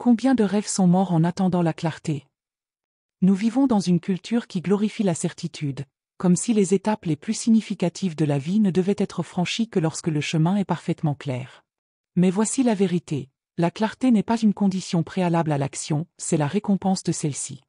Combien de rêves sont morts en attendant la clarté? Nous vivons dans une culture qui glorifie la certitude, comme si les étapes les plus significatives de la vie ne devaient être franchies que lorsque le chemin est parfaitement clair. Mais voici la vérité, la clarté n'est pas une condition préalable à l'action, c'est la récompense de celle-ci.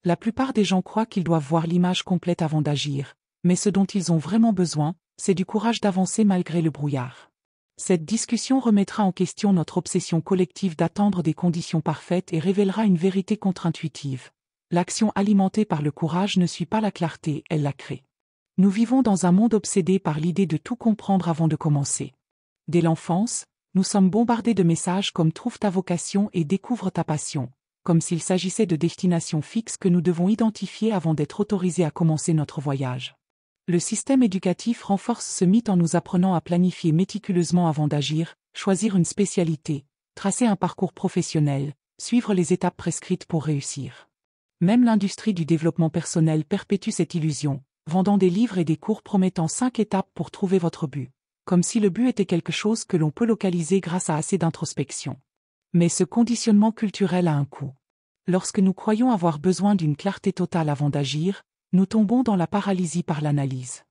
La plupart des gens croient qu'ils doivent voir l'image complète avant d'agir, mais ce dont ils ont vraiment besoin, c'est du courage d'avancer malgré le brouillard. Cette discussion remettra en question notre obsession collective d'attendre des conditions parfaites et révélera une vérité contre-intuitive. L'action alimentée par le courage ne suit pas la clarté, elle la crée. Nous vivons dans un monde obsédé par l'idée de tout comprendre avant de commencer. Dès l'enfance, nous sommes bombardés de messages comme « Trouve ta vocation et découvre ta passion », comme s'il s'agissait de destinations fixes que nous devons identifier avant d'être autorisés à commencer notre voyage. Le système éducatif renforce ce mythe en nous apprenant à planifier méticuleusement avant d'agir, choisir une spécialité, tracer un parcours professionnel, suivre les étapes prescrites pour réussir. Même l'industrie du développement personnel perpétue cette illusion, vendant des livres et des cours promettant 5 étapes pour trouver votre but, comme si le but était quelque chose que l'on peut localiser grâce à assez d'introspection. Mais ce conditionnement culturel a un coût. Lorsque nous croyons avoir besoin d'une clarté totale avant d'agir, nous tombons dans la paralysie par l'analyse.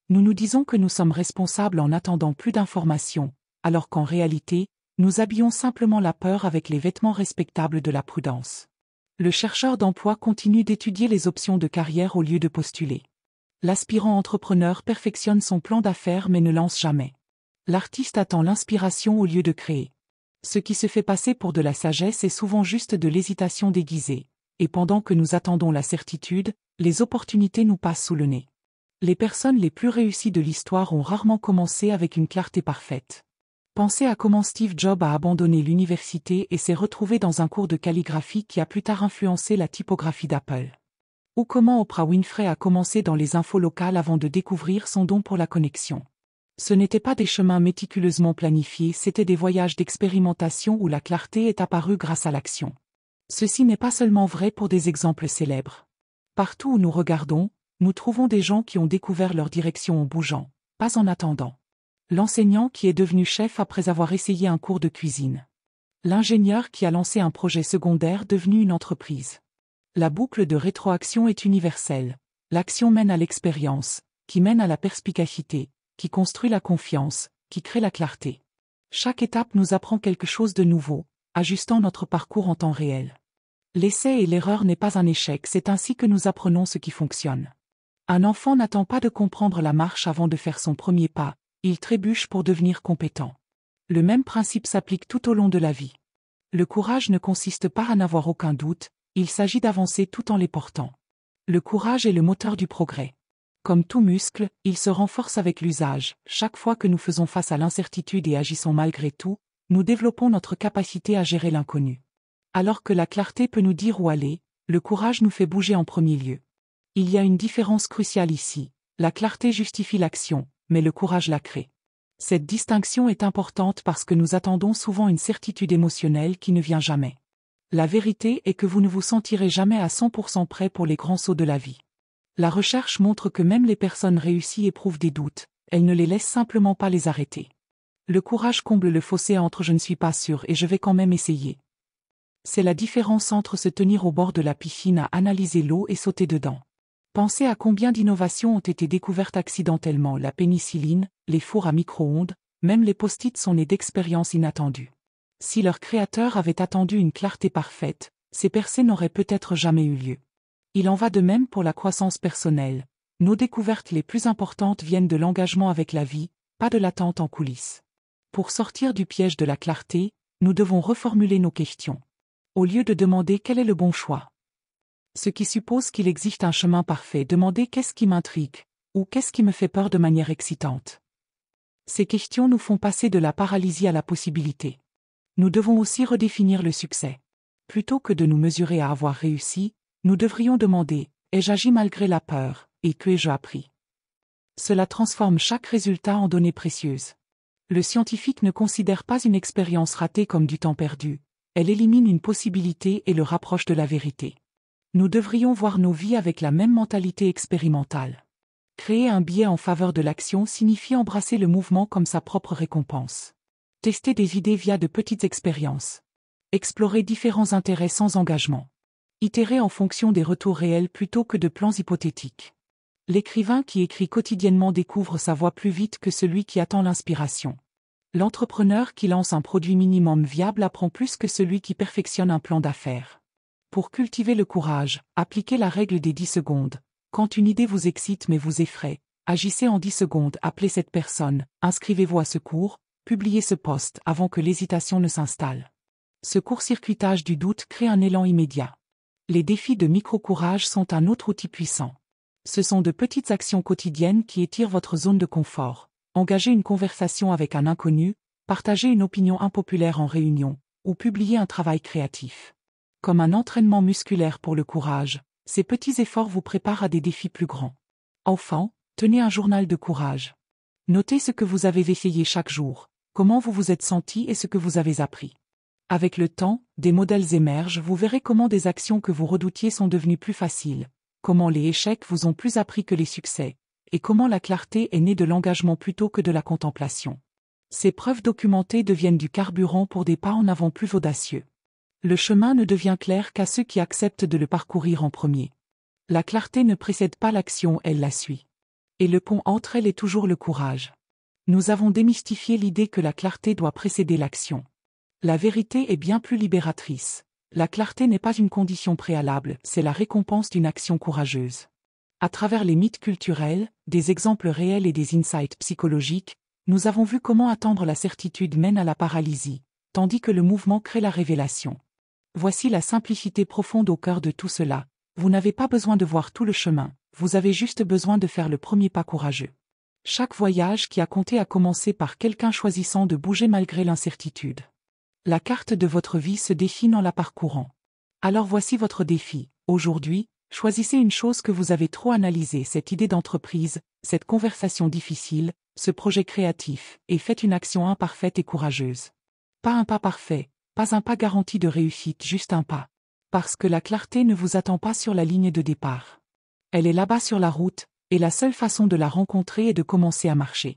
Nous nous disons que nous sommes responsables en attendant plus d'informations, alors qu'en réalité, nous habillons simplement la peur avec les vêtements respectables de la prudence. Le chercheur d'emploi continue d'étudier les options de carrière au lieu de postuler. L'aspirant entrepreneur perfectionne son plan d'affaires mais ne lance jamais. L'artiste attend l'inspiration au lieu de créer. Ce qui se fait passer pour de la sagesse est souvent juste de l'hésitation déguisée, et pendant que nous attendons la certitude, les opportunités nous passent sous le nez. Les personnes les plus réussies de l'histoire ont rarement commencé avec une clarté parfaite. Pensez à comment Steve Jobs a abandonné l'université et s'est retrouvé dans un cours de calligraphie qui a plus tard influencé la typographie d'Apple. Ou comment Oprah Winfrey a commencé dans les infos locales avant de découvrir son don pour la connexion. Ce n'étaient pas des chemins méticuleusement planifiés, c'étaient des voyages d'expérimentation où la clarté est apparue grâce à l'action. Ceci n'est pas seulement vrai pour des exemples célèbres. Partout où nous regardons, nous trouvons des gens qui ont découvert leur direction en bougeant, pas en attendant. L'enseignant qui est devenu chef après avoir essayé un cours de cuisine. L'ingénieur qui a lancé un projet secondaire devenu une entreprise. La boucle de rétroaction est universelle. L'action mène à l'expérience, qui mène à la perspicacité, qui construit la confiance, qui crée la clarté. Chaque étape nous apprend quelque chose de nouveau, ajustant notre parcours en temps réel. L'essai et l'erreur n'est pas un échec, c'est ainsi que nous apprenons ce qui fonctionne. Un enfant n'attend pas de comprendre la marche avant de faire son premier pas, il trébuche pour devenir compétent. Le même principe s'applique tout au long de la vie. Le courage ne consiste pas à n'avoir aucun doute, il s'agit d'avancer tout en les portant. Le courage est le moteur du progrès. Comme tout muscle, il se renforce avec l'usage. Chaque fois que nous faisons face à l'incertitude et agissons malgré tout, nous développons notre capacité à gérer l'inconnu. Alors que la clarté peut nous dire où aller, le courage nous fait bouger en premier lieu. Il y a une différence cruciale ici. La clarté justifie l'action, mais le courage la crée. Cette distinction est importante parce que nous attendons souvent une certitude émotionnelle qui ne vient jamais. La vérité est que vous ne vous sentirez jamais à 100% prêt pour les grands sauts de la vie. La recherche montre que même les personnes réussies éprouvent des doutes, elles ne les laissent simplement pas les arrêter. Le courage comble le fossé entre « je ne suis pas sûr et je vais quand même essayer ». C'est la différence entre se tenir au bord de la piscine à analyser l'eau et sauter dedans. Pensez à combien d'innovations ont été découvertes accidentellement, la pénicilline, les fours à micro-ondes, même les post-it sont nés d'expériences inattendues. Si leurs créateurs avaient attendu une clarté parfaite, ces percées n'auraient peut-être jamais eu lieu. Il en va de même pour la croissance personnelle. Nos découvertes les plus importantes viennent de l'engagement avec la vie, pas de l'attente en coulisses. Pour sortir du piège de la clarté, nous devons reformuler nos questions. Au lieu de demander quel est le bon choix. Ce qui suppose qu'il existe un chemin parfait, demandez qu'est-ce qui m'intrigue, ou qu'est-ce qui me fait peur de manière excitante. Ces questions nous font passer de la paralysie à la possibilité. Nous devons aussi redéfinir le succès. Plutôt que de nous mesurer à avoir réussi, nous devrions demander « ai-je agi malgré la peur, et que ai-je appris ?» Cela transforme chaque résultat en données précieuses. Le scientifique ne considère pas une expérience ratée comme du temps perdu. Elle élimine une possibilité et le rapproche de la vérité. Nous devrions voir nos vies avec la même mentalité expérimentale. Créer un biais en faveur de l'action signifie embrasser le mouvement comme sa propre récompense. Tester des idées via de petites expériences. Explorez différents intérêts sans engagement. Itérez en fonction des retours réels plutôt que de plans hypothétiques. L'écrivain qui écrit quotidiennement découvre sa voie plus vite que celui qui attend l'inspiration. L'entrepreneur qui lance un produit minimum viable apprend plus que celui qui perfectionne un plan d'affaires. Pour cultiver le courage, appliquez la règle des 10 secondes. Quand une idée vous excite mais vous effraie, agissez en 10 secondes, appelez cette personne, inscrivez-vous à ce cours, publiez ce post avant que l'hésitation ne s'installe. Ce court-circuitage du doute crée un élan immédiat. Les défis de micro-courage sont un autre outil puissant. Ce sont de petites actions quotidiennes qui étirent votre zone de confort. Engagez une conversation avec un inconnu, partagez une opinion impopulaire en réunion, ou publiez un travail créatif. Comme un entraînement musculaire pour le courage, ces petits efforts vous préparent à des défis plus grands. Enfant, tenez un journal de courage. Notez ce que vous avez essayé chaque jour, comment vous vous êtes senti et ce que vous avez appris. Avec le temps, des modèles émergent, vous verrez comment des actions que vous redoutiez sont devenues plus faciles, comment les échecs vous ont plus appris que les succès, et comment la clarté est née de l'engagement plutôt que de la contemplation. Ces preuves documentées deviennent du carburant pour des pas en avant plus audacieux. Le chemin ne devient clair qu'à ceux qui acceptent de le parcourir en premier. La clarté ne précède pas l'action, elle la suit. Et le pont entre elles est toujours le courage. Nous avons démystifié l'idée que la clarté doit précéder l'action. La vérité est bien plus libératrice. La clarté n'est pas une condition préalable, c'est la récompense d'une action courageuse. À travers les mythes culturels, des exemples réels et des insights psychologiques, nous avons vu comment attendre la certitude mène à la paralysie, tandis que le mouvement crée la révélation. Voici la simplicité profonde au cœur de tout cela. Vous n'avez pas besoin de voir tout le chemin, vous avez juste besoin de faire le premier pas courageux. Chaque voyage qui a compté a commencé par quelqu'un choisissant de bouger malgré l'incertitude. La carte de votre vie se dessine en la parcourant. Alors voici votre défi. Aujourd'hui, choisissez une chose que vous avez trop analysée, cette idée d'entreprise, cette conversation difficile, ce projet créatif, et faites une action imparfaite et courageuse. Pas un pas parfait, pas un pas garanti de réussite, juste un pas. Parce que la clarté ne vous attend pas sur la ligne de départ. Elle est là-bas sur la route, et la seule façon de la rencontrer est de commencer à marcher.